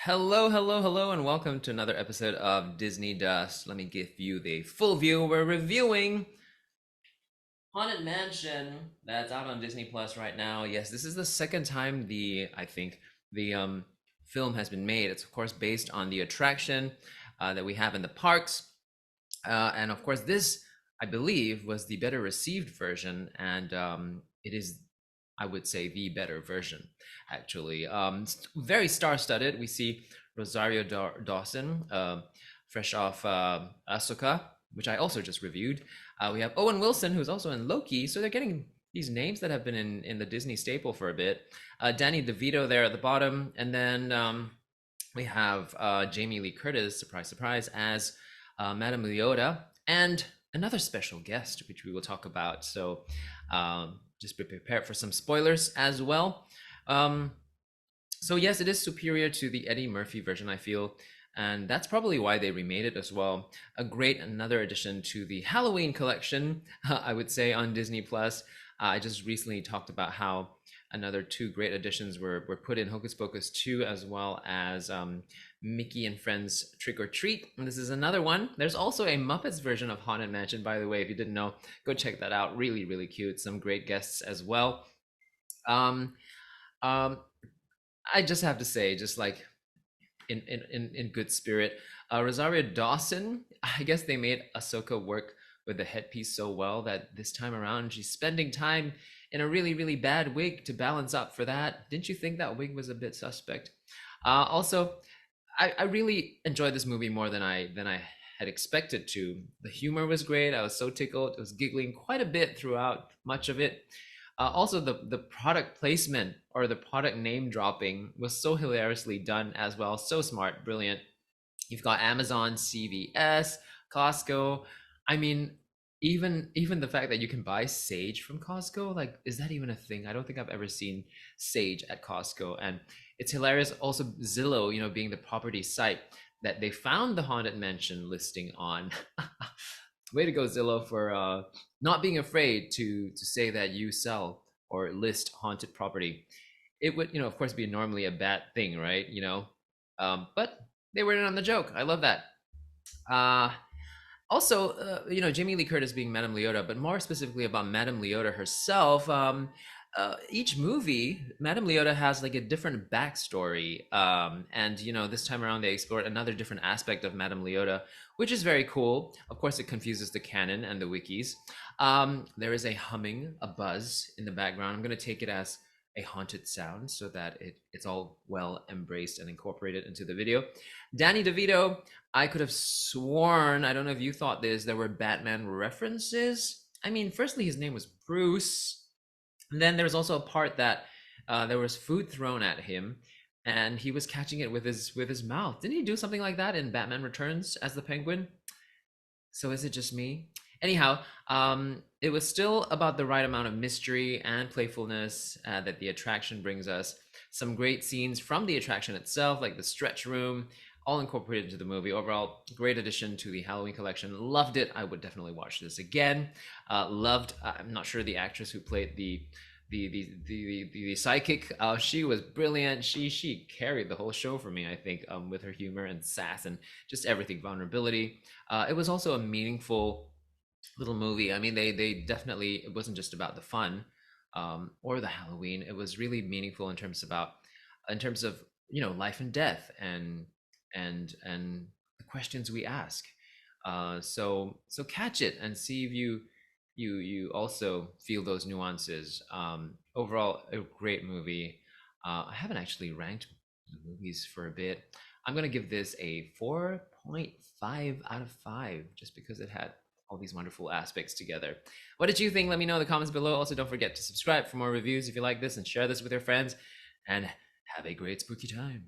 Hello, hello, hello, and welcome to another episode of Disney Dust. Let me give you the full view. We're reviewing Haunted Mansion that's out on Disney Plus right now. Yes, this is the second time the film has been made. It's of course based on the attraction that we have in the parks, and of course this I believe was the better received version, and it is I would say the better version, actually. Very star-studded. We see Rosario Dawson, fresh off Asuka, which I also just reviewed. We have Owen Wilson, who's also in Loki. So they're getting these names that have been in the Disney staple for a bit. Danny DeVito there at the bottom, and then we have Jamie Lee Curtis, surprise, surprise, as Madame Leota, and another special guest, which we will talk about. So just be prepared for some spoilers as well. So yes, it is superior to the Eddie Murphy version, I feel, and that's probably why they remade it as well. Another addition to the Halloween collection, I would say, on Disney Plus. I just recently talked about how another two great additions were put in Hocus Pocus 2, as well as Mickey and Friends Trick or Treat. And this is another one. There's also a Muppets version of Haunted Mansion, by the way. If you didn't know, go check that out. Really, really cute. Some great guests as well. Um, um, I just have to say, just like in good spirit, Rosario Dawson, I guess they made Ahsoka work with the headpiece so well that this time around she's spending time in a really, really bad wig to balance up for that. Didn't you think that wig was a bit suspect? Also, I really enjoyed this movie more than I had expected to. The humor was great. I was so tickled. I was giggling quite a bit throughout much of it. Also, the product placement or the product name dropping was so hilariously done as well. So smart, brilliant. You've got Amazon, CVS, Costco. I mean, even the fact that you can buy sage from Costco, like, is that even a thing? I don't think I've ever seen sage at Costco. And it's hilarious. Also, Zillow, being the property site that they found the Haunted Mansion listing on. Way to go, Zillow, for not being afraid to say that you sell or list haunted property. It would, of course, be normally a bad thing, right? But they were in on the joke. I love that. Uh, Also, Jamie Lee Curtis being Madame Leota, but more specifically about Madame Leota herself. Each movie, Madame Leota has like a different backstory, and this time around they explored another different aspect of Madame Leota, which is very cool. Of course, it confuses the canon and the wikis. There is a humming, a buzz in the background. I'm going to take it as a haunted sound so that it's all well embraced and incorporated into the video. Danny DeVito, I could have sworn, I don't know if you thought this, there were Batman references. I mean, firstly, his name was Bruce. And then there was also a part that there was food thrown at him and he was catching it with his mouth. Didn't he do something like that in Batman Returns as the Penguin? So is it just me? Anyhow, it was still about the right amount of mystery and playfulness that the attraction brings us. Some great scenes from the attraction itself, like the stretch room, all incorporated into the movie. Overall, great addition to the Halloween collection. Loved it. I would definitely watch this again. Loved. I'm not sure the actress who played the psychic. She was brilliant. She carried the whole show for me, I think, with her humor and sass and just everything, vulnerability. It was also a meaningful little movie. I mean, they definitely, it wasn't just about the fun or the Halloween. It was really meaningful in terms of life and death and the questions we ask. So catch it and see if you also feel those nuances. Overall, a great movie. I haven't actually ranked the movies for a bit. I'm gonna give this a 4.5 out of 5 just because it had all these wonderful aspects together. What did you think? Let me know in the comments below. Also, don't forget to subscribe for more reviews if you like this and share this with your friends. And have a great spooky time.